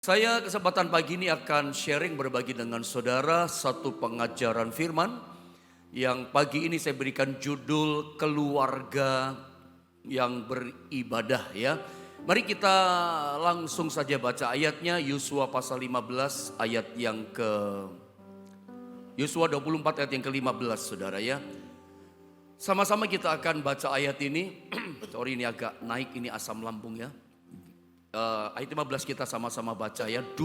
Saya kesempatan pagi ini akan sharing berbagi dengan saudara satu pengajaran firman yang pagi ini saya berikan judul keluarga yang beribadah ya. Mari kita langsung saja baca ayatnya, Yosua pasal 15 ayat yang Yosua 24 ayat yang ke-15 saudara ya. Sama-sama kita akan baca ayat ini. Sorry ini agak naik ini asam lambung ya. Ayat 15 kita sama-sama baca ya. 2,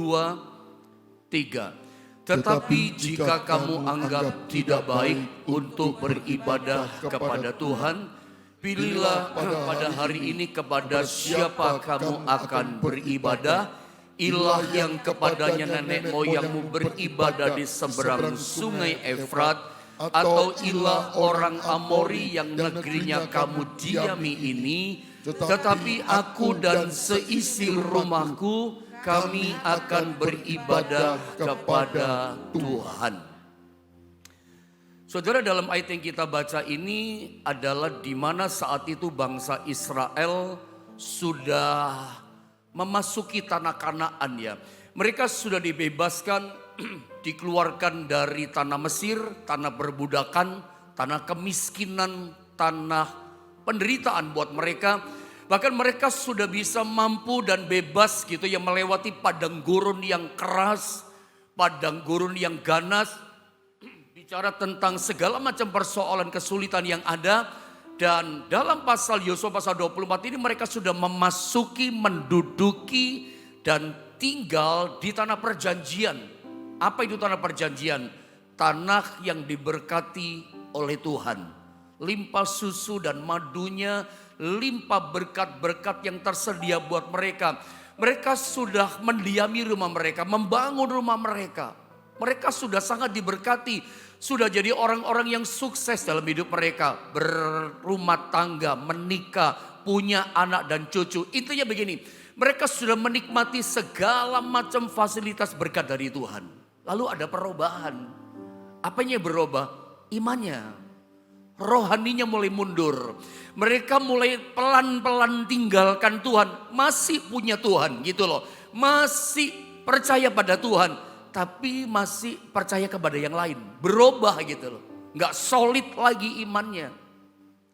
3. Tetapi jika kamu anggap tidak baik untuk beribadah kepada Tuhan, pilihlah pada hari ini kepada siapa kamu akan beribadah. Ilah yang kepadanya nenek moyangmu beribadah di seberang sungai Efrat, atau ilah orang Amori yang negerinya kamu diami ini. Tetapi aku dan seisi rumahku, kami akan beribadah kepada Tuhan. Saudara, dalam ayat yang kita baca ini adalah di mana saat itu bangsa Israel sudah memasuki tanah Kanaan ya. Mereka sudah dibebaskan, dikeluarkan dari tanah Mesir, tanah perbudakan, tanah kemiskinan, tanah penderitaan buat mereka. Bahkan mereka sudah bisa mampu dan bebas gitu ya melewati padang gurun yang keras, padang gurun yang ganas. Bicara tentang segala macam persoalan kesulitan yang ada. Dan dalam pasal Yosua pasal 24 ini mereka sudah memasuki, menduduki dan tinggal di tanah perjanjian. Apa itu tanah perjanjian? Tanah yang diberkati oleh Tuhan. Limpah susu dan madunya, limpah berkat-berkat yang tersedia buat mereka. Mereka sudah mendiami rumah mereka, membangun rumah mereka. Mereka sudah sangat diberkati, sudah jadi orang-orang yang sukses dalam hidup mereka. Berumah tangga, menikah, punya anak dan cucu. Intinya begini, mereka sudah menikmati segala macam fasilitas berkat dari Tuhan. Lalu ada perubahan. Apanya yang berubah? Imannya. Rohaninya mulai mundur. Mereka mulai pelan-pelan tinggalkan Tuhan. Masih punya Tuhan gitu loh. Masih percaya pada Tuhan. Tapi masih percaya kepada yang lain. Berubah gitu loh. Gak solid lagi imannya.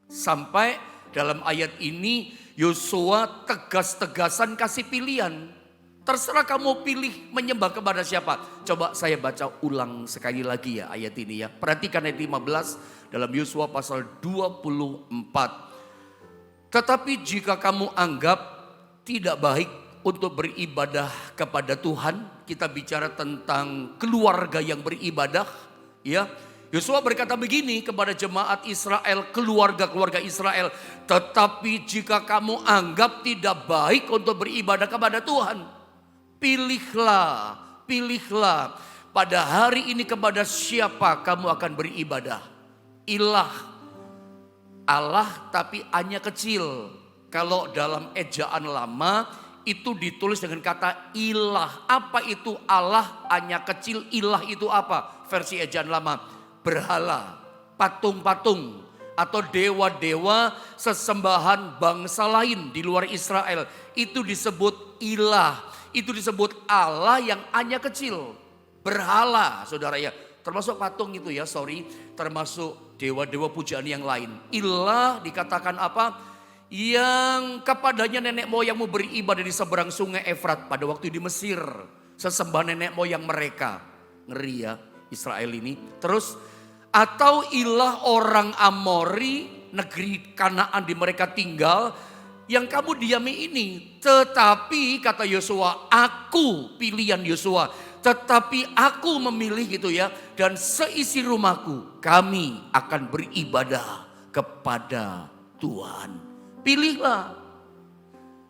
Sampai dalam ayat ini Yosua tegas-tegasan kasih pilihan. Terserah kamu pilih menyembah kepada siapa. Coba saya baca ulang sekali lagi ya ayat ini ya. Perhatikan ayat 15 dalam Yosua pasal 24. Tetapi jika kamu anggap tidak baik untuk beribadah kepada Tuhan. Kita bicara tentang keluarga yang beribadah ya. Yosua berkata begini kepada jemaat Israel, keluarga-keluarga Israel. Tetapi jika kamu anggap tidak baik untuk beribadah kepada Tuhan. Pilihlah pada hari ini kepada siapa kamu akan beribadah. Ilah, Allah tapi hanya kecil. Kalau dalam ejaan lama itu ditulis dengan kata ilah. Apa itu Allah hanya kecil, ilah itu apa? Versi ejaan lama, berhala, patung-patung atau dewa-dewa sesembahan bangsa lain di luar Israel. Itu disebut ilah. Itu disebut Allah yang hanya kecil. Berhala saudara ya. Termasuk patung itu ya, termasuk dewa-dewa pujaan yang lain. Ilah dikatakan apa? Yang kepadanya nenek moyangmu beribadah di seberang sungai Efrat pada waktu di Mesir. Sesembah nenek moyang mereka. Ngeri ya Israel ini. Terus atau ilah orang Amori, negeri Kanaan di mereka tinggal, yang kamu diami ini. Tetapi kata Yosua, aku pilihan Yosua. Tetapi aku memilih gitu ya. Dan seisi rumahku, kami akan beribadah kepada Tuhan. Pilihlah.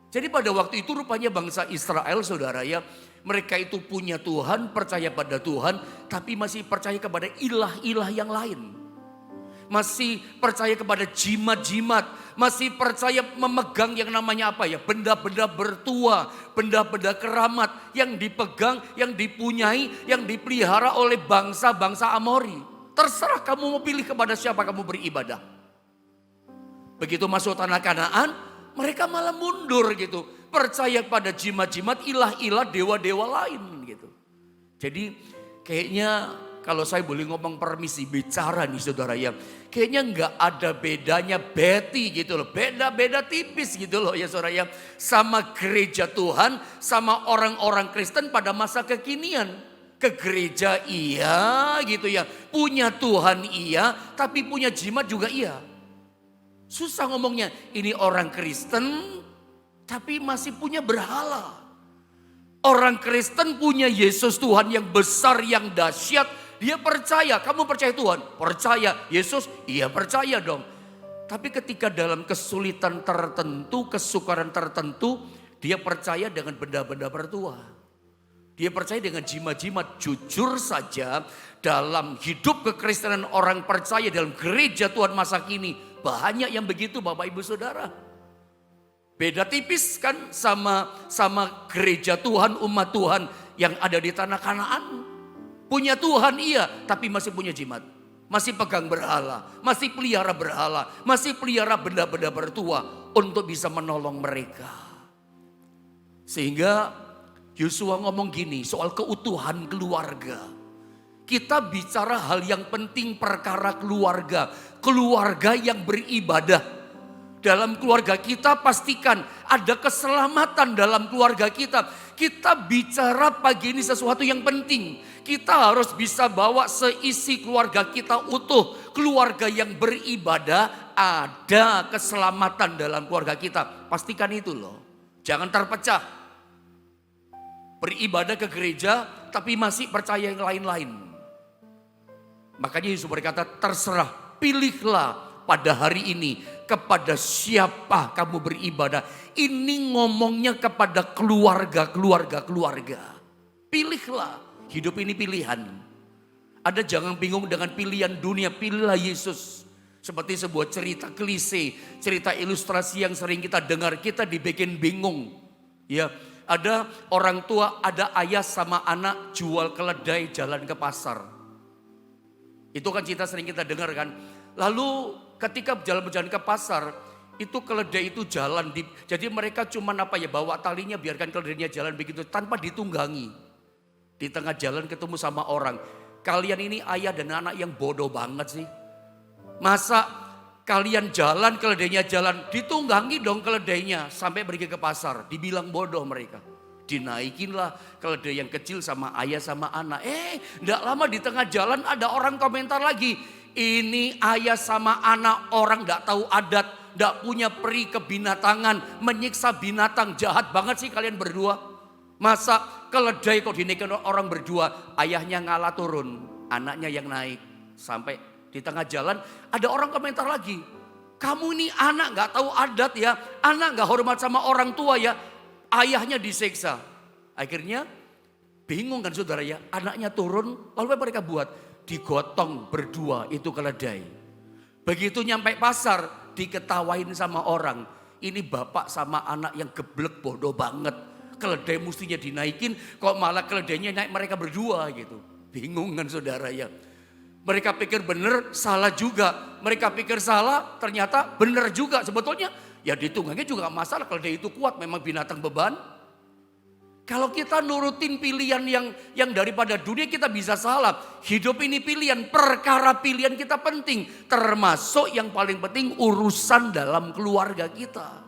Jadi pada waktu itu rupanya bangsa Israel saudara ya. Mereka itu punya Tuhan, percaya pada Tuhan. Tapi masih percaya kepada ilah-ilah yang lain. Masih percaya kepada jimat-jimat. Masih percaya memegang yang namanya apa ya? Benda-benda bertua, benda-benda keramat yang dipegang, yang dipunyai, yang dipelihara oleh bangsa-bangsa Amori. Terserah kamu mau pilih kepada siapa kamu beribadah. Begitu masuk tanah Kanaan, mereka malah mundur gitu. percaya pada jimat-jimat, ilah-ilah, dewa-dewa lain gitu. Jadi kayaknya kalau saya boleh ngomong permisi bicara nih saudara ya, kayaknya nggak ada bedanya Betty gitu loh, beda-beda tipis gitu loh ya saudara ya, sama gereja Tuhan, sama orang-orang Kristen pada masa kekinian. Ke gereja iya gitu ya, punya Tuhan iya, tapi punya jimat juga iya. Susah ngomongnya, ini orang Kristen tapi masih punya berhala. Orang Kristen punya Yesus Tuhan yang besar, yang dahsyat. Dia percaya, kamu percaya Tuhan? Percaya. Yesus? Iya percaya dong. Tapi ketika dalam kesulitan tertentu, kesukaran tertentu, dia percaya dengan benda-benda bertuah. Dia percaya dengan jimat-jimat. Jujur saja dalam hidup kekristenan orang percaya dalam gereja Tuhan masa kini. Banyak yang begitu Bapak Ibu Saudara. Beda tipis kan sama gereja Tuhan, umat Tuhan yang ada di tanah Kanaan. Punya Tuhan iya, tapi masih punya jimat. Masih pegang berhala, masih pelihara berhala, masih pelihara benda-benda bertua untuk bisa menolong mereka. Sehingga Yosua ngomong gini soal keutuhan keluarga. Kita bicara hal yang penting perkara keluarga. Keluarga yang beribadah. Dalam keluarga kita pastikan ada keselamatan dalam keluarga kita. Kita bicara pagi ini sesuatu yang penting. Kita harus bisa bawa seisi keluarga kita utuh. Keluarga yang beribadah, ada keselamatan dalam keluarga kita. Pastikan itu loh. Jangan terpecah. Beribadah ke gereja tapi masih percaya yang lain-lain. Makanya Yesus berkata, terserah, pilihlah pada hari ini kepada siapa kamu beribadah. Ini ngomongnya kepada keluarga. Pilihlah, hidup ini pilihan. Ada jangan bingung dengan pilihan dunia, pilihlah Yesus. Seperti sebuah cerita klise, cerita ilustrasi yang sering kita dengar, kita dibikin bingung. Ya, ada orang tua, ada ayah sama anak jual keledai jalan ke pasar. Itu kan cerita sering kita dengar kan. Lalu ketika berjalan ke pasar, itu keledai itu jalan. Jadi mereka cuma bawa talinya biarkan keledainya jalan begitu tanpa ditunggangi. Di tengah jalan ketemu sama orang. Kalian ini ayah dan anak yang bodoh banget sih. Masa kalian jalan, keledainya jalan, ditunggangi dong keledainya sampai pergi ke pasar. Dibilang bodoh mereka. Dinaikinlah keledai yang kecil sama ayah sama anak. Enggak lama di tengah jalan ada orang komentar lagi. Ini ayah sama anak orang enggak tahu adat, enggak punya peri kebinatangan, menyiksa binatang. Jahat banget sih kalian berdua. Masa keledai kok dinaikin orang berdua, ayahnya ngalah turun, anaknya yang naik. Sampai di tengah jalan ada orang komentar lagi. Kamu ini anak gak tahu adat ya. Anak gak hormat sama orang tua ya. Ayahnya disiksa. Akhirnya bingung kan saudara ya. Anaknya turun lalu apa mereka buat? Digotong berdua itu keledai. Begitu nyampe pasar diketawain sama orang. Ini bapak sama anak yang geblek bodoh banget. Keledai mestinya dinaikin kok malah keledainya naik mereka berdua gitu. Bingung kan saudara ya. Mereka pikir benar, salah juga. Mereka pikir salah, ternyata benar juga. Sebetulnya ya ditunggangi juga gak masalah. Keledai itu kuat, memang binatang beban. Kalau kita nurutin pilihan yang daripada dunia kita bisa salah. Hidup ini pilihan, perkara pilihan kita penting. Termasuk yang paling penting urusan dalam keluarga kita.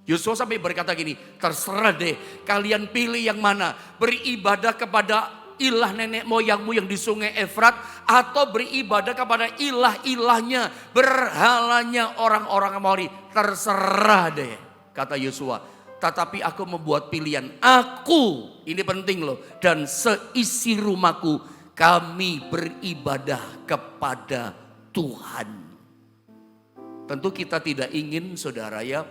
Yosua sampai berkata gini, terserah deh kalian pilih yang mana. Beribadah kepada ilah nenek moyangmu yang di sungai Efrat, atau beribadah kepada ilah-ilahnya, berhalanya orang-orang Amori. Terserah deh, kata Yosua. Tetapi aku membuat pilihan, aku, ini penting loh, dan seisi rumahku kami beribadah kepada Tuhan. Tentu kita tidak ingin saudara ya,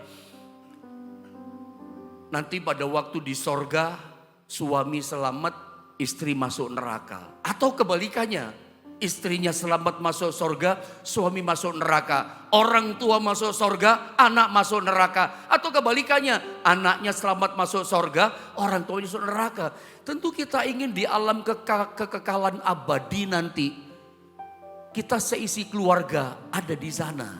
nanti pada waktu di sorga suami selamat, istri masuk neraka. Atau kebalikannya, istrinya selamat masuk sorga, suami masuk neraka. Orang tua masuk sorga, anak masuk neraka. Atau kebalikannya, anaknya selamat masuk sorga, orang tuanya masuk neraka. Tentu kita ingin di alam kekekalan abadi nanti, kita seisi keluarga ada di sana.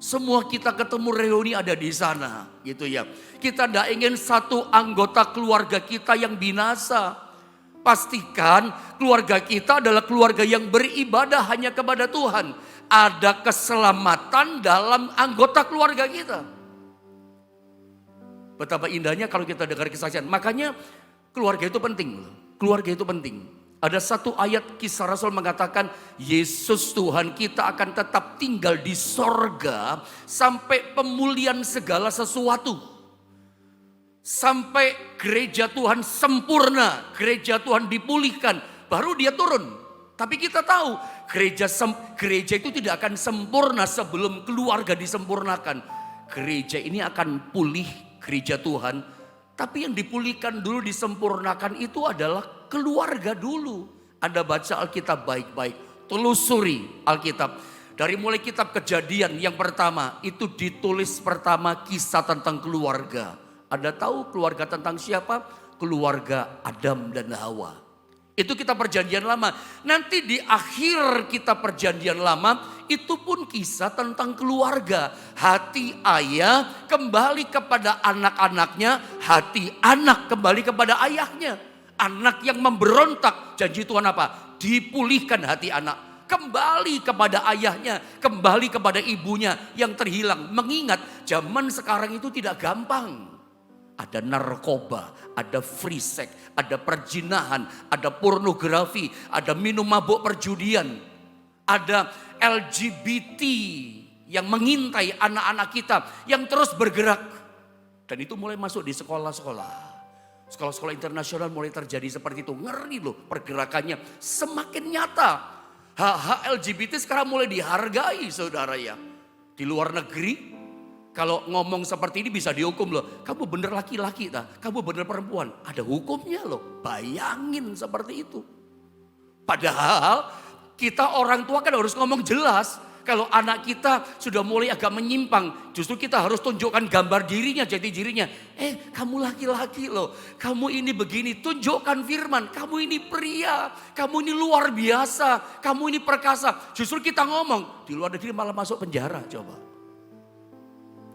Semua kita ketemu reuni ada di sana, gitu ya. Kita tidak ingin satu anggota keluarga kita yang binasa. Pastikan keluarga kita adalah keluarga yang beribadah hanya kepada Tuhan. Ada keselamatan dalam anggota keluarga kita. Betapa indahnya kalau kita dengar kesaksian. Makanya keluarga itu penting. Keluarga itu penting. Ada satu ayat Kisah Rasul mengatakan Yesus Tuhan kita akan tetap tinggal di sorga sampai pemulihan segala sesuatu. Sampai gereja Tuhan sempurna, gereja Tuhan dipulihkan, baru dia turun. Tapi kita tahu gereja itu tidak akan sempurna sebelum keluarga disempurnakan. Gereja ini akan pulih, gereja Tuhan. Tapi yang dipulihkan dulu, disempurnakan itu adalah keluarga dulu. Anda baca Alkitab baik-baik, telusuri Alkitab. Dari mulai kitab Kejadian yang pertama, itu ditulis pertama kisah tentang keluarga. Anda tahu keluarga tentang siapa? Keluarga Adam dan Hawa. Itu kitab Perjanjian Lama. Nanti di akhir kitab Perjanjian Lama, itu pun kisah tentang keluarga. Hati ayah kembali kepada anak-anaknya, hati anak kembali kepada ayahnya. Anak yang memberontak, janji Tuhan apa? Dipulihkan hati anak. Kembali kepada ayahnya, kembali kepada ibunya yang terhilang. Mengingat zaman sekarang itu tidak gampang. Ada narkoba, ada free sex, ada perjinahan, ada pornografi, ada minum mabuk perjudian. Ada LGBT yang mengintai anak-anak kita yang terus bergerak. Dan itu mulai masuk di sekolah-sekolah. Sekolah-sekolah internasional mulai terjadi seperti itu. Ngeri loh pergerakannya semakin nyata. Hak-hak LGBT sekarang mulai dihargai saudara ya. Di luar negeri kalau ngomong seperti ini bisa dihukum loh. Kamu bener laki-laki kamu bener perempuan. Ada hukumnya loh. Bayangin seperti itu. Padahal kita orang tua kan harus ngomong jelas. Kalau anak kita sudah mulai agak menyimpang, justru kita harus tunjukkan gambar dirinya, jati dirinya. Kamu laki-laki loh, kamu ini begini, tunjukkan firman. Kamu ini pria, kamu ini luar biasa, kamu ini perkasa. Justru kita ngomong, di luar negeri malah masuk penjara coba.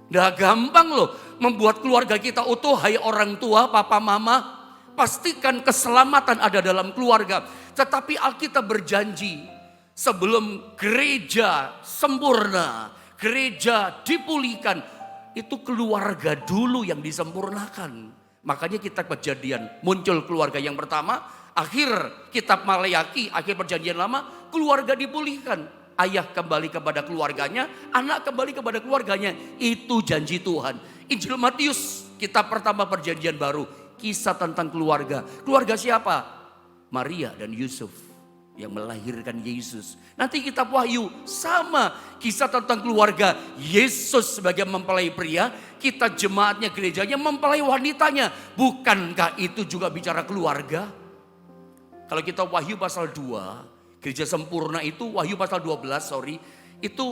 Nah gampang loh membuat keluarga kita utuh, hai orang tua, papa, mama. Pastikan keselamatan ada dalam keluarga. Tetapi Alkitab berjanji, sebelum gereja sempurna, gereja dipulihkan, itu keluarga dulu yang disempurnakan. Makanya kitab Kejadian muncul keluarga yang pertama, akhir kitab Maleaki, akhir Perjanjian Lama, keluarga dipulihkan. Ayah kembali kepada keluarganya, anak kembali kepada keluarganya. Itu janji Tuhan. Injil Matius, kitab pertama Perjanjian Baru, kisah tentang keluarga. Keluarga siapa? Maria dan Yusuf yang melahirkan Yesus. Nanti kitab Wahyu sama kisah tentang keluarga. Yesus sebagai mempelai pria, kita jemaatnya gerejanya mempelai wanitanya. Bukankah itu juga bicara keluarga? Kalau kita Wahyu pasal 2, gereja sempurna itu Wahyu pasal 12 itu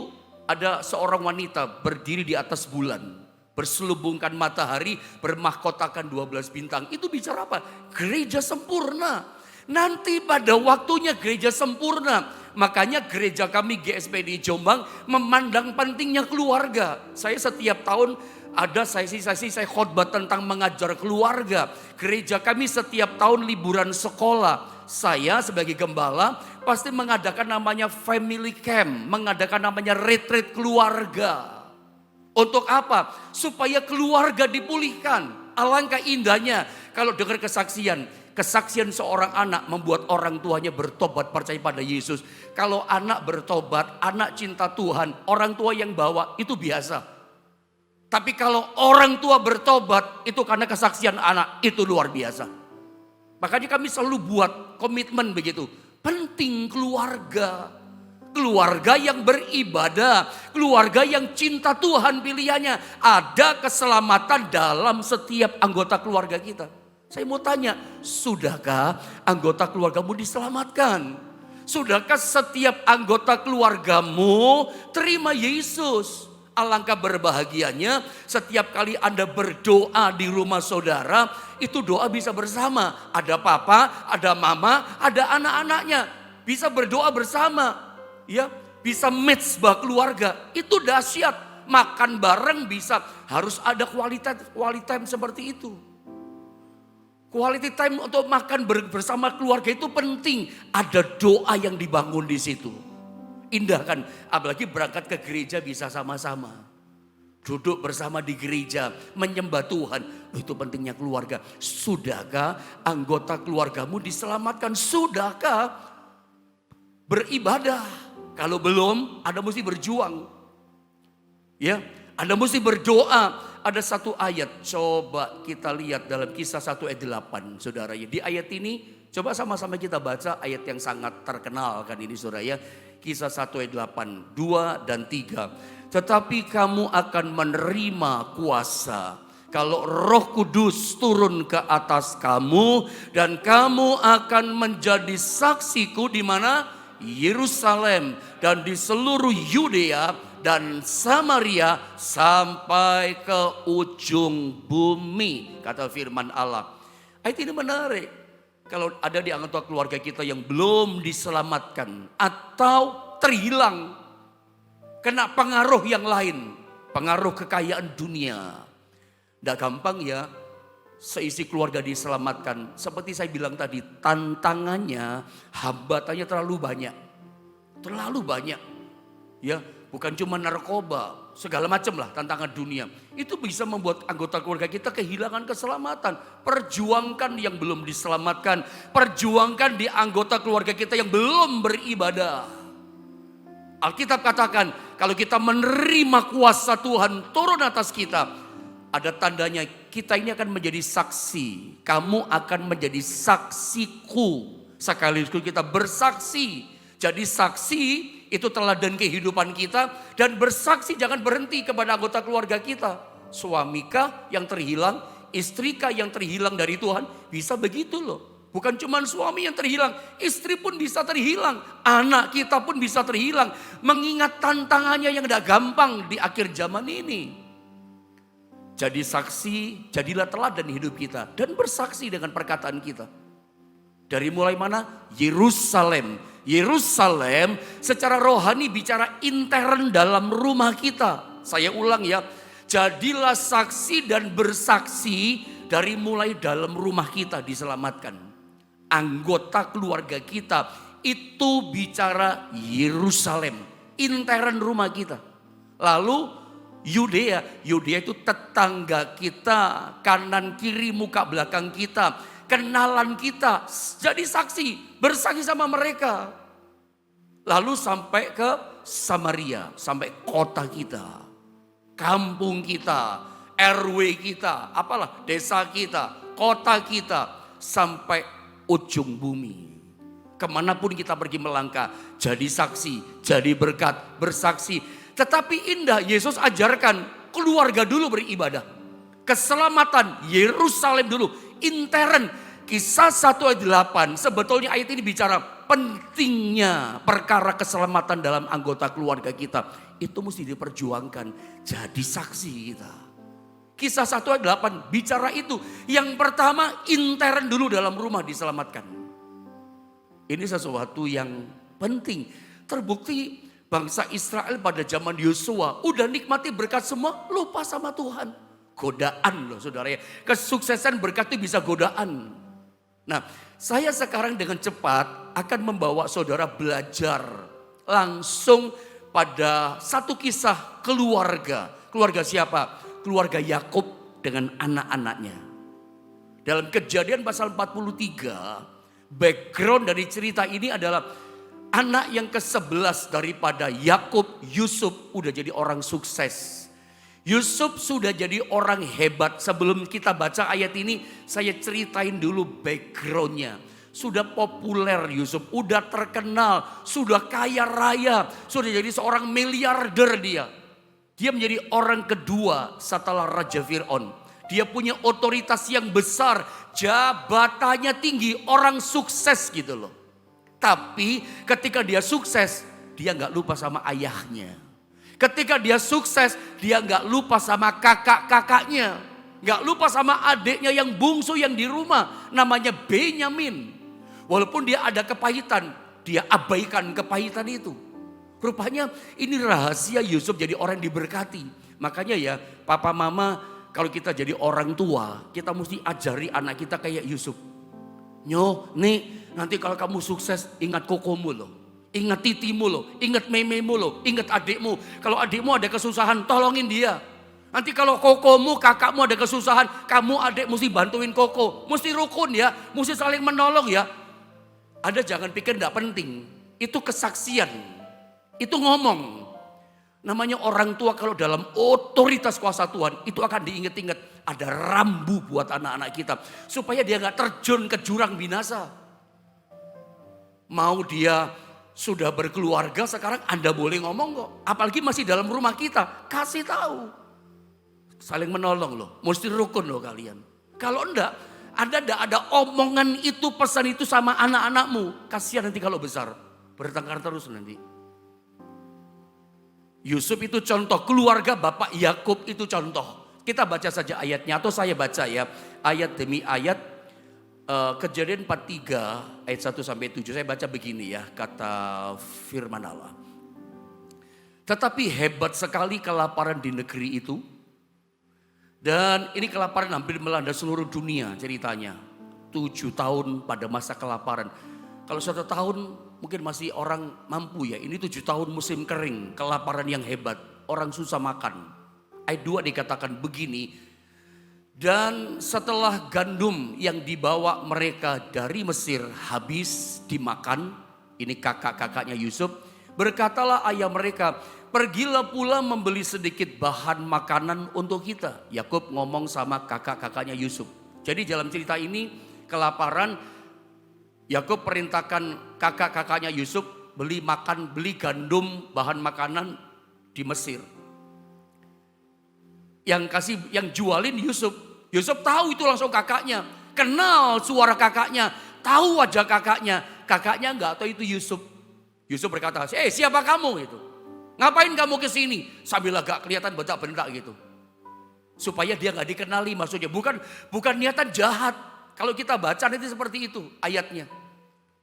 ada seorang wanita berdiri di atas bulan, berselubungkan matahari, bermahkotakan 12 bintang. Itu bicara apa? Gereja sempurna. Nanti pada waktunya gereja sempurna. Makanya gereja kami GSPD Jombang memandang pentingnya keluarga. Saya setiap tahun ada sesi-sesi saya khotbah tentang mengajar keluarga. Gereja kami setiap tahun liburan sekolah. Saya sebagai gembala pasti mengadakan namanya family camp. Mengadakan namanya retreat keluarga. Untuk apa? Supaya keluarga dipulihkan. Alangkah indahnya kalau dengar kesaksian. Kesaksian seorang anak membuat orang tuanya bertobat percaya pada Yesus. Kalau anak bertobat, anak cinta Tuhan, orang tua yang bawa itu biasa. Tapi kalau orang tua bertobat itu karena kesaksian anak, itu luar biasa. Makanya kami selalu buat komitmen begitu. Penting keluarga. Keluarga yang beribadah, keluarga yang cinta Tuhan pilihannya. Ada keselamatan dalam setiap anggota keluarga kita. Saya mau tanya, sudahkah anggota keluargamu diselamatkan? Sudahkah setiap anggota keluargamu terima Yesus? Alangkah berbahagianya setiap kali Anda berdoa di rumah saudara, itu doa bisa bersama. Ada papa, ada mama, ada anak-anaknya. Bisa berdoa bersama. Ya, bisa mezbah keluarga. Itu dahsyat. makan bareng bisa. Harus ada quality time seperti itu. Quality time untuk makan bersama keluarga itu penting. Ada doa yang dibangun di situ. Indah kan, apalagi berangkat ke gereja bisa sama-sama. Duduk bersama di gereja, menyembah Tuhan. Itu pentingnya keluarga. Sudahkah anggota keluargamu diselamatkan? Sudahkah beribadah? Kalau belum, Anda mesti berjuang. Ya, Anda mesti berdoa. Ada satu ayat, coba kita lihat dalam Kisah 1 ayat 8, saudara ya. Di ayat ini, coba sama-sama kita baca ayat yang sangat terkenal kan ini, saudara ya. Kisah 1 ayat 8, 2 dan 3. Tetapi kamu akan menerima kuasa kalau Roh Kudus turun ke atas kamu, dan kamu akan menjadi saksiku di mana? Yerusalem dan di seluruh Yudea dan Samaria sampai ke ujung bumi, kata firman Allah. Ayat ini menarik. Kalau ada di anggota keluarga kita yang belum diselamatkan atau terhilang, kena pengaruh yang lain, pengaruh kekayaan dunia. Tidak gampang ya seisi keluarga diselamatkan. Seperti saya bilang tadi, tantangannya, hambatannya terlalu banyak. Terlalu banyak. Ya, bukan cuma narkoba, segala macam lah tantangan dunia. Itu bisa membuat anggota keluarga kita kehilangan keselamatan. Perjuangkan yang belum diselamatkan. Perjuangkan di anggota keluarga kita yang belum beribadah. Alkitab katakan, kalau kita menerima kuasa Tuhan turun atas kita, ada tandanya kita ini akan menjadi saksi. Kamu akan menjadi saksiku. Sekaligus kita bersaksi. Jadi saksi itu teladan kehidupan kita. Dan bersaksi jangan berhenti kepada anggota keluarga kita. Suamikah yang terhilang, istrikah yang terhilang dari Tuhan, bisa begitu loh. Bukan cuma suami yang terhilang, istri pun bisa terhilang. Anak kita pun bisa terhilang. Mengingat tantangannya yang tidak gampang di akhir zaman ini. Jadi saksi, jadilah teladan hidup kita. Dan bersaksi dengan perkataan kita. Dari mulai mana? Yerusalem. Yerusalem secara rohani bicara intern dalam rumah kita. Saya ulang ya. Jadilah saksi dan bersaksi dari mulai dalam rumah kita diselamatkan. Anggota keluarga kita itu bicara Yerusalem, intern rumah kita. Lalu Yudea itu tetangga kita, kanan kiri muka belakang kita, kenalan kita, jadi saksi, bersaksi sama mereka. Lalu sampai ke Samaria, sampai kota kita, kampung kita, RW kita, apalah desa kita, kota kita, sampai ujung bumi. Kemanapun kita pergi melangkah, jadi saksi, jadi berkat, bersaksi. Tetapi indah, Yesus ajarkan keluarga dulu beribadah. Keselamatan Yerusalem dulu, intern. Kisah 1 ayat 8, sebetulnya ayat ini bicara pentingnya perkara keselamatan dalam anggota keluarga kita. Itu mesti diperjuangkan, jadi saksi kita. Kisah 1 ayat 8 bicara itu. Yang pertama intern dulu dalam rumah diselamatkan. Ini sesuatu yang penting. Terbukti bangsa Israel pada zaman Yosua udah nikmati berkat semua, lupa sama Tuhan. Godaan loh saudara ya. Kesuksesan berkat itu bisa godaan. Nah, saya sekarang dengan cepat akan membawa saudara belajar langsung pada satu kisah keluarga. Keluarga siapa? Keluarga Yakub dengan anak-anaknya. Dalam Kejadian pasal 43, background dari cerita ini adalah anak yang ke-11 daripada Yakub, Yusuf, udah jadi orang sukses. Yusuf sudah jadi orang hebat. Sebelum kita baca ayat ini, saya ceritain dulu backgroundnya. Sudah populer Yusuf, udah terkenal, sudah kaya raya, sudah jadi seorang miliarder dia. Dia menjadi orang kedua setelah Raja Fir'aun. Dia punya otoritas yang besar, jabatannya tinggi, orang sukses gitu loh. Tapi ketika dia sukses, dia gak lupa sama ayahnya. Ketika dia sukses, dia gak lupa sama kakak-kakaknya. Gak lupa sama adiknya yang bungsu yang di rumah, namanya Benyamin. Walaupun dia ada kepahitan, dia abaikan kepahitan itu. Rupanya ini rahasia Yusuf jadi orang yang diberkati. Makanya ya papa mama kalau kita jadi orang tua, kita mesti ajari anak kita kayak Yusuf. Nih nanti kalau kamu sukses ingat kokomu loh. Ingat titimu loh, ingat mememu loh, ingat adikmu. Kalau adikmu ada kesusahan tolongin dia. Nanti kalau kokomu, kakakmu ada kesusahan, kamu adik mesti bantuin koko. Mesti rukun ya, mesti saling menolong ya. Anda jangan pikir enggak penting, itu kesaksian. Itu ngomong. Namanya orang tua kalau dalam otoritas kuasa Tuhan itu akan diingat-ingat. Ada rambu buat anak-anak kita. Supaya dia gak terjun ke jurang binasa. Mau dia sudah berkeluarga sekarang Anda boleh ngomong kok. Apalagi masih dalam rumah kita. Kasih tahu. Saling menolong loh. Mesti rukun loh kalian. Kalau enggak, Anda enggak ada omongan itu, pesan itu sama anak-anakmu. Kasihan nanti kalau besar. Bertengkar terus nanti. Yusuf itu contoh, keluarga Bapak Yakub itu contoh. Kita baca saja ayatnya atau saya baca ya. Ayat demi ayat, Kejadian 43 ayat 1 sampai 7. Saya baca begini ya, kata firman Allah. Tetapi hebat sekali kelaparan di negeri itu. Dan ini kelaparan hampir melanda seluruh dunia ceritanya. 7 tahun pada masa kelaparan. Kalau 1 tahun mungkin masih orang mampu ya. Ini 7 tahun musim kering, kelaparan yang hebat. Orang susah makan. Ayat 2 dikatakan begini. Dan setelah gandum yang dibawa mereka dari Mesir habis dimakan. Ini kakak-kakaknya Yusuf. Berkatalah ayah mereka, pergilah pula membeli sedikit bahan makanan untuk kita. Yakub ngomong sama kakak-kakaknya Yusuf. Jadi dalam cerita ini kelaparan, Yakub perintahkan kakak-kakaknya Yusuf beli gandum bahan makanan di Mesir. Yang jualin Yusuf. Yusuf tahu itu langsung kakaknya, kenal suara kakaknya, tahu wajah kakaknya. Kakaknya enggak tahu itu Yusuf. Yusuf berkata, siapa kamu itu? Ngapain kamu kesini? Sambil agak kelihatan bentak-bentak gitu. Supaya dia nggak dikenali maksudnya. Bukan niatan jahat. Kalau kita baca nanti seperti itu ayatnya.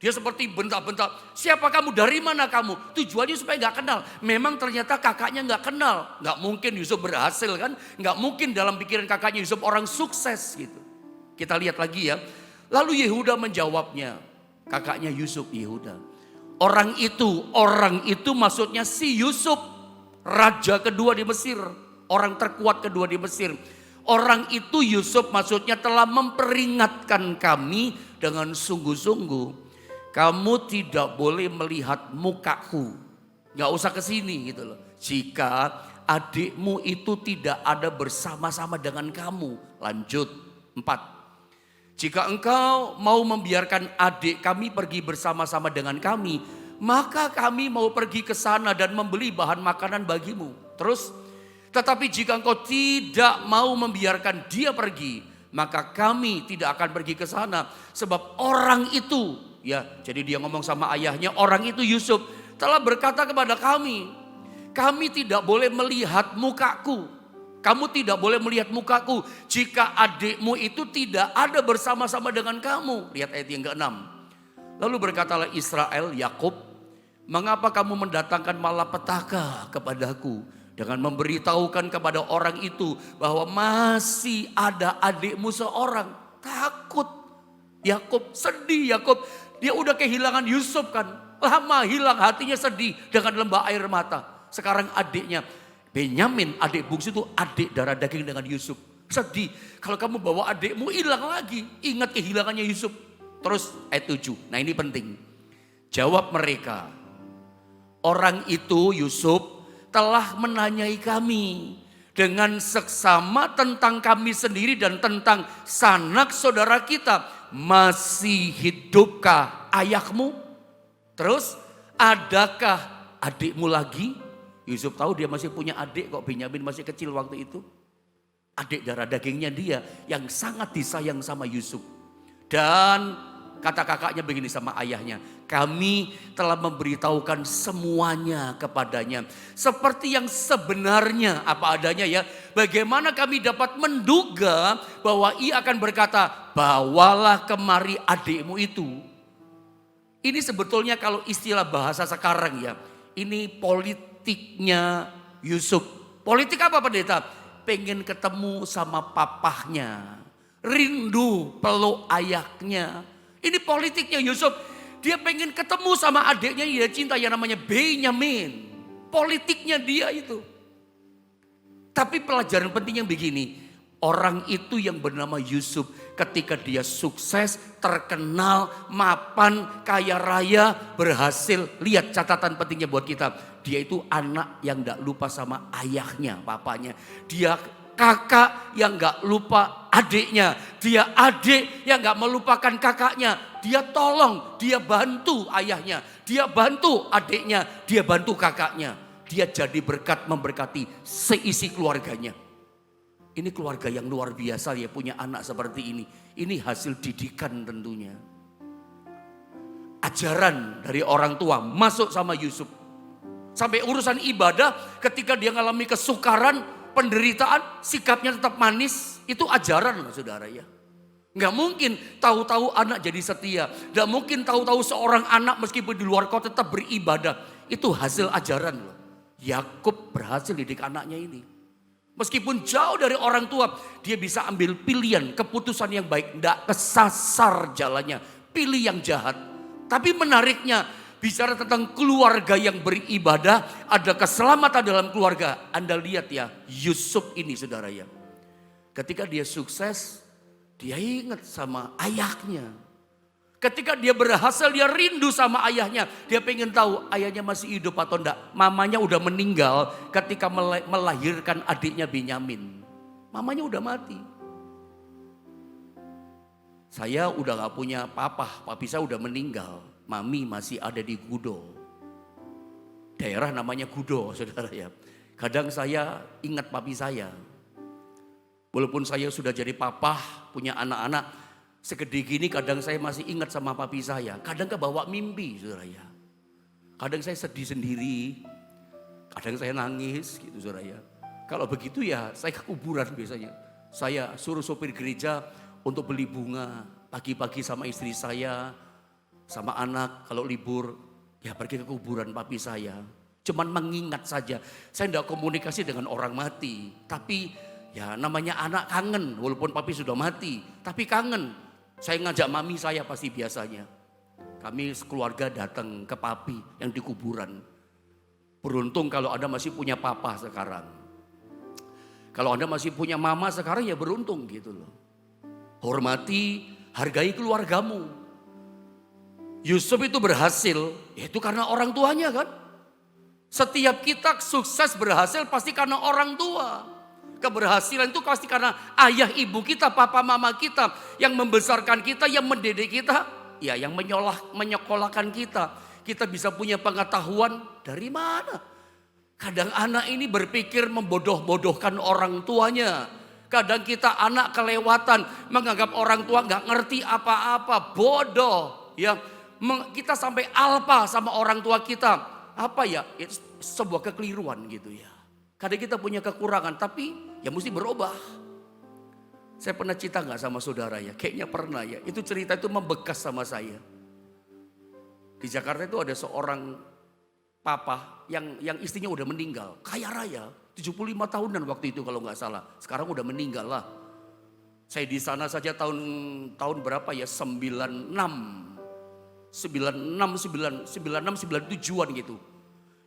Dia seperti bentak-bentak. Siapa kamu? Dari mana kamu? Tujuannya supaya nggak kenal. Memang ternyata kakaknya nggak kenal. Nggak mungkin Yusuf berhasil kan? Nggak mungkin dalam pikiran kakaknya Yusuf orang sukses gitu. Kita lihat lagi ya. Lalu Yehuda menjawabnya. Kakaknya Yusuf, Yehuda. Orang itu maksudnya si Yusuf. Raja kedua di Mesir. Orang terkuat kedua di Mesir. Orang itu Yusuf maksudnya telah memperingatkan kami dengan sungguh-sungguh. Kamu tidak boleh melihat mukaku. Gak usah kesini gitu loh. Jika adikmu itu tidak ada bersama-sama dengan kamu. Lanjut 4. Jika engkau mau membiarkan adik kami pergi bersama-sama dengan kami. Maka kami mau pergi ke sana dan membeli bahan makanan bagimu. Terus. Tetapi jika engkau tidak mau membiarkan dia pergi, maka kami tidak akan pergi ke sana. Sebab orang itu, ya jadi dia ngomong sama ayahnya, orang itu Yusuf telah berkata kepada kami tidak boleh melihat mukaku. Kamu tidak boleh melihat mukaku jika adikmu itu tidak ada bersama-sama dengan kamu. Lihat ayat yang ke-6. Lalu berkatalah Israel, Yakub, mengapa kamu mendatangkan malapetaka kepadaku? Dengan memberitahukan kepada orang itu bahwa masih ada adikmu seorang. Takut. Yakub sedih. Yakub dia udah kehilangan Yusuf kan. Lama hilang hatinya sedih dengan lembah air mata. Sekarang adiknya Benyamin, adik bungsu itu adik darah daging dengan Yusuf. Sedih. Kalau kamu bawa adikmu hilang lagi. Ingat kehilangannya Yusuf. Terus ayat 7. Nah ini penting. Jawab mereka. Orang itu Yusuf telah menanyai kami dengan seksama tentang kami sendiri dan tentang sanak saudara kita. Masih hidupkah ayahmu? Terus adakah adikmu lagi? Yusuf tahu dia masih punya adik kok, Benyamin masih kecil waktu itu. Adik darah dagingnya dia yang sangat disayang sama Yusuf. Dan kata kakaknya begini sama ayahnya. Kami telah memberitahukan semuanya kepadanya. Seperti yang sebenarnya apa adanya ya. Bagaimana kami dapat menduga bahwa ia akan berkata, bawalah kemari adikmu itu. Ini sebetulnya kalau istilah bahasa sekarang ya. Ini politiknya Yusuf. Politik apa pendeta? Pengen ketemu sama papahnya. Rindu peluk ayahnya. Ini politiknya Yusuf. Dia pengen ketemu sama adiknya yang dia cinta yang namanya Benyamin. Politiknya dia itu. Tapi pelajaran penting yang begini. Orang itu yang bernama Yusuf ketika dia sukses, terkenal, mapan, kaya raya, berhasil. Lihat catatan pentingnya buat kita. Dia itu anak yang gak lupa sama ayahnya, papanya. Dia kakak yang gak lupa adiknya. Dia adik yang gak melupakan kakaknya. Dia tolong, dia bantu ayahnya. Dia bantu adiknya, dia bantu kakaknya. Dia jadi berkat memberkati seisi keluarganya. Ini keluarga yang luar biasa ya, punya anak seperti ini. Ini hasil didikan tentunya. Ajaran dari orang tua masuk sama Yusuf. Sampai urusan ibadah ketika dia mengalami kesukaran, penderitaan, sikapnya tetap manis. Itu ajaran loh saudara ya. Nggak mungkin tahu-tahu anak jadi setia. Nggak mungkin tahu-tahu seorang anak meskipun di luar kota tetap beribadah. Itu hasil ajaran loh. Yakub berhasil didik anaknya ini. Meskipun jauh dari orang tua, dia bisa ambil pilihan, keputusan yang baik. Tidak kesasar jalannya, pilih yang jahat. Tapi menariknya, bicara tentang keluarga yang beribadah, ada keselamatan dalam keluarga. Anda lihat ya, Yusuf ini saudara ya. Ketika dia sukses, dia ingat sama ayahnya. Ketika dia berhasil, dia rindu sama ayahnya. Dia pengen tahu ayahnya masih hidup atau enggak. Mamanya udah meninggal ketika melahirkan adiknya Benyamin. Mamanya udah mati. Saya udah gak punya papa, papi saya udah meninggal. Mami masih ada di Gudo. Daerah namanya Gudo, saudara ya. Kadang saya ingat papi saya. Walaupun saya sudah jadi papa, punya anak-anak. Segede gini kadang saya masih ingat sama papi saya. Kadang kebawa mimpi saudara ya. Kadang saya sedih sendiri. Kadang saya nangis gitu saudara ya. Kalau begitu ya saya ke kuburan biasanya. Saya suruh sopir gereja untuk beli bunga. Pagi-pagi sama istri saya. Sama anak kalau libur. Ya pergi ke kuburan papi saya. Cuman mengingat saja. Saya tidak komunikasi dengan orang mati. Tapi ya namanya anak kangen. Walaupun papi sudah mati. Tapi kangen. Saya ngajak mami saya pasti biasanya. Kami sekeluarga datang ke papi yang di kuburan. Beruntung kalau Anda masih punya papa sekarang. Kalau Anda masih punya mama sekarang ya beruntung gitu loh. Hormati, hargai keluargamu. Yusuf itu berhasil, itu karena orang tuanya kan. Setiap kita sukses berhasil pasti karena orang tua. Keberhasilan itu pasti karena ayah ibu kita, papa mama kita yang membesarkan kita, yang mendidik kita, ya yang menyekolahkan kita. Kita bisa punya pengetahuan dari mana? Kadang anak ini berpikir membodoh-bodohkan orang tuanya. Kadang kita anak kelewatan, menganggap orang tua nggak ngerti apa-apa, bodoh. Ya, kita sampai alpa sama orang tua kita. Apa ya? Itu sebuah kekeliruan gitu ya. Kadang kita punya kekurangan, tapi ya mesti berubah. Saya pernah cerita gak sama saudara ya? Kayaknya pernah ya. Itu cerita itu membekas sama saya. Di Jakarta itu ada seorang papa yang istrinya udah meninggal. Kaya raya, 75 tahunan waktu itu kalau gak salah. Sekarang udah meninggal lah. Saya di sana saja tahun berapa ya? 97-an gitu.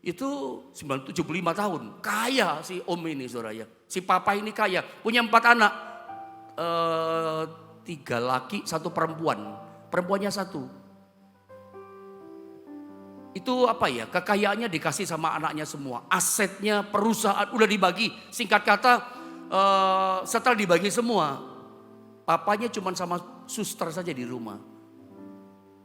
Itu 75 tahun, kaya si om ini saudara ya. Si papa ini kaya, punya 4 anak. 3 laki, 1 perempuan. Perempuannya 1. Itu apa ya, kekayaannya dikasih sama anaknya semua. Asetnya, perusahaan udah dibagi. Singkat kata setelah dibagi semua. Papanya cuma sama suster saja di rumah.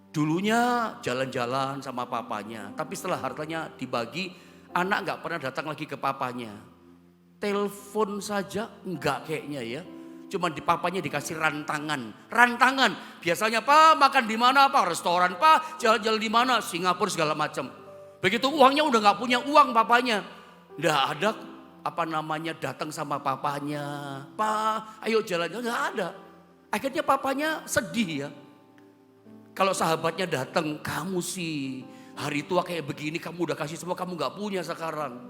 Dulunya jalan-jalan sama papanya, tapi setelah hartanya dibagi, anak gak pernah datang lagi ke papanya. Telepon saja enggak kayaknya ya. Cuma di papanya dikasih rantangan. Rantangan, biasanya Pak makan di mana Pak? Restoran Pak, jalan-jalan di mana? Singapura segala macam. Begitu uangnya udah gak punya uang papanya. Nggak ada datang sama papanya. Pak ayo jalan-jalan, gak ada. Akhirnya papanya sedih ya. Kalau sahabatnya datang, kamu sih hari tua kayak begini kamu udah kasih semua, kamu gak punya sekarang.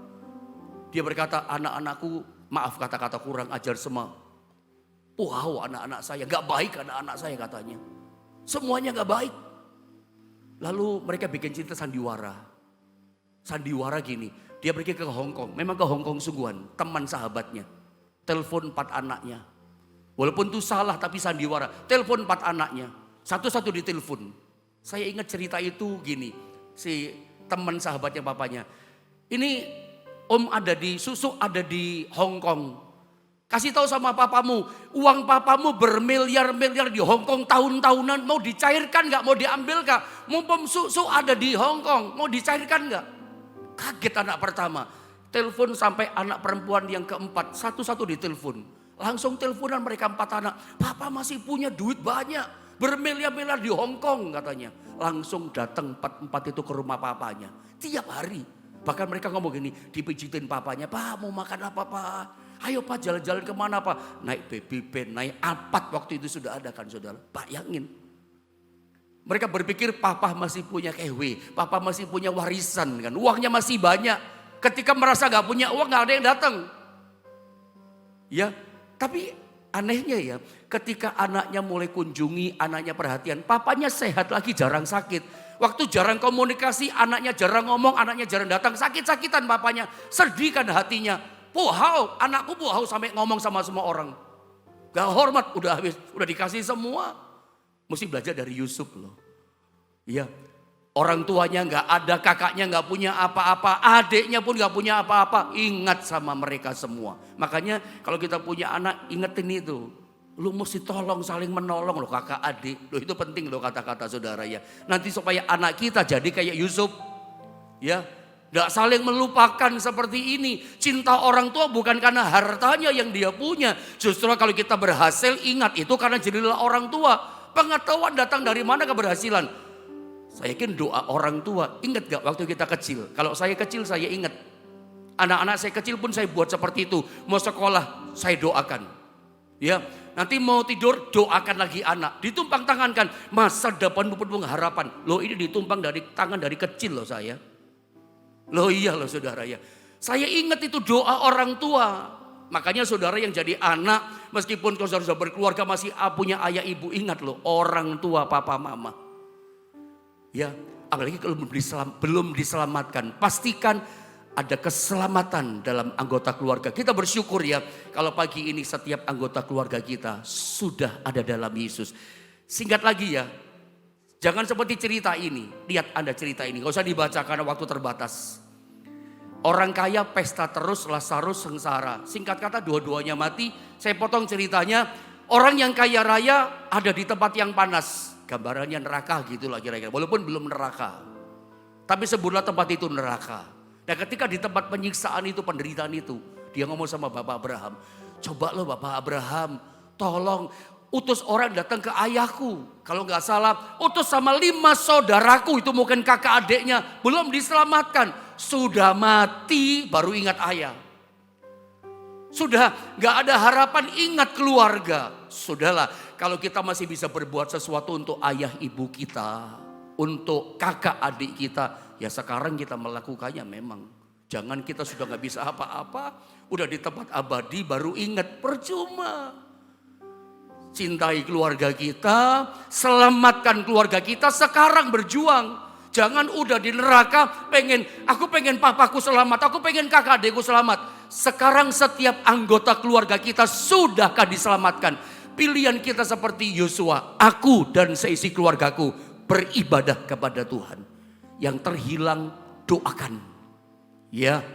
Dia berkata, anak-anakku, maaf kata-kata kurang ajar semua. Wow, anak-anak saya gak baik, anak-anak saya katanya. Semuanya gak baik. Lalu mereka bikin cinta sandiwara. Sandiwara gini, dia pergi ke Hong Kong. Memang ke Hong Kong sungguhan, teman sahabatnya. Telepon 4 anaknya. Walaupun itu salah tapi sandiwara. Telepon 4 anaknya. Satu-satu ditelepon. Saya ingat cerita itu gini. Si teman sahabatnya papanya. Ini om ada di, susu ada di Hong Kong. Kasih tahu sama papamu, uang papamu bermiliar-miliar di Hong Kong tahun-tahunan, mau dicairkan gak, mau diambil gak? Mumpung susu ada di Hong Kong, mau dicairkan gak? Kaget anak pertama, telepon sampai anak perempuan yang keempat, satu-satu ditelepon. Langsung teleponan mereka 4 anak, papa masih punya duit banyak, bermiliar-miliar di Hong Kong katanya. Langsung datang 4 itu ke rumah papanya, tiap hari. Bahkan mereka ngomong gini, dipijitin papanya, pak mau makan apa pak? Ayo pak jalan-jalan kemana pak? Naik baby van, naik Alphard waktu itu sudah ada kan saudara. Bayangin. Mereka berpikir papa masih punya KW, papa masih punya warisan kan. Uangnya masih banyak. Ketika merasa gak punya uang gak ada yang datang. Ya, tapi anehnya ya ketika anaknya mulai kunjungi, anaknya perhatian. Papanya sehat lagi, jarang sakit. Waktu jarang komunikasi, anaknya jarang ngomong, anaknya jarang datang. Sakit-sakitan papanya, sedih kan hatinya. Puhau, anakku puhau sampai ngomong sama semua orang. Gak hormat, udah habis, udah dikasih semua. Mesti belajar dari Yusuf loh. Iya, orang tuanya gak ada, kakaknya gak punya apa-apa, adiknya pun gak punya apa-apa. Ingat sama mereka semua. Makanya kalau kita punya anak, ingetin itu. Lu mesti tolong saling menolong loh kakak adik. Loh itu penting loh kata-kata saudara ya. Nanti supaya anak kita jadi kayak Yusuf. Ya. Tidak saling melupakan seperti ini. Cinta orang tua bukan karena hartanya yang dia punya. Justru kalau kita berhasil ingat itu karena jadilah orang tua. Pengetahuan datang dari mana keberhasilan? Saya yakin doa orang tua. Ingat gak waktu kita kecil? Kalau saya kecil saya ingat. Anak-anak saya kecil pun saya buat seperti itu. Mau sekolah saya doakan. Ya, nanti mau tidur doakan lagi anak. Ditumpang tangankan. Masa depan penuh harapan. Loh ini ditumpang dari tangan dari kecil loh saya. Loh iya loh saudara ya. Saya ingat itu doa orang tua. Makanya saudara yang jadi anak, meskipun saudara sudah berkeluarga masih punya ayah ibu, ingat loh orang tua papa mama. Ya, apalagi kalau belum diselamatkan, pastikan ada keselamatan dalam anggota keluarga. Kita bersyukur ya kalau pagi ini setiap anggota keluarga kita sudah ada dalam Yesus. Singkat lagi ya. Jangan seperti cerita ini, lihat Anda cerita ini, gak usah dibaca karena waktu terbatas. Orang kaya pesta terus, Lazarus sengsara. Singkat kata dua-duanya mati, saya potong ceritanya. Orang yang kaya raya ada di tempat yang panas. Gambarannya neraka gitu lah kira-kira, walaupun belum neraka. Tapi sebutlah tempat itu neraka. Dan ketika di tempat penyiksaan itu, penderitaan itu, dia ngomong sama Bapak Abraham. Coba lo Bapak Abraham, tolong utus orang datang ke ayahku. Kalau nggak salah, utus sama 5 saudaraku. Itu mungkin kakak adiknya. Belum diselamatkan. Sudah mati baru ingat ayah. Sudah nggak ada harapan ingat keluarga. Sudahlah, kalau kita masih bisa berbuat sesuatu untuk ayah ibu kita. Untuk kakak adik kita. Ya sekarang kita melakukannya memang. Jangan kita sudah nggak bisa apa-apa. Udah di tempat abadi baru ingat. Percuma. Cintai keluarga kita, selamatkan keluarga kita, sekarang berjuang. Jangan udah di neraka aku pengen papaku selamat, aku pengen kakak adikku selamat. Sekarang setiap anggota keluarga kita sudahkah diselamatkan? Pilihan kita seperti Yosua, aku dan seisi keluargaku beribadah kepada Tuhan. Yang terhilang doakan. Ya.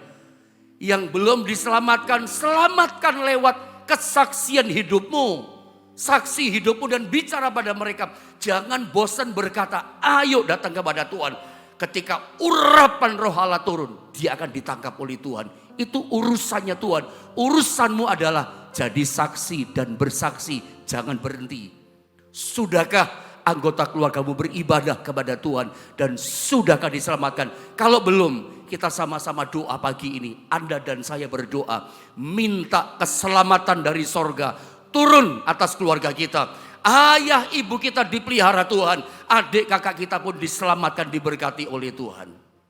Yang belum diselamatkan, selamatkan lewat kesaksian hidupmu. Saksi hidupmu dan bicara pada mereka. Jangan bosan berkata, ayo datang kepada Tuhan. Ketika urapan roh Allah turun, dia akan ditangkap oleh Tuhan. Itu urusannya Tuhan. Urusanmu adalah jadi saksi dan bersaksi. Jangan berhenti. Sudahkah anggota keluargamu beribadah kepada Tuhan? Dan sudahkah diselamatkan? Kalau belum, kita sama-sama doa pagi ini. Anda dan saya berdoa. Minta keselamatan dari sorga turun atas keluarga kita. ayah ibu kita dipelihara Tuhan, adik kakak kita pun diselamatkan, diberkati oleh Tuhan.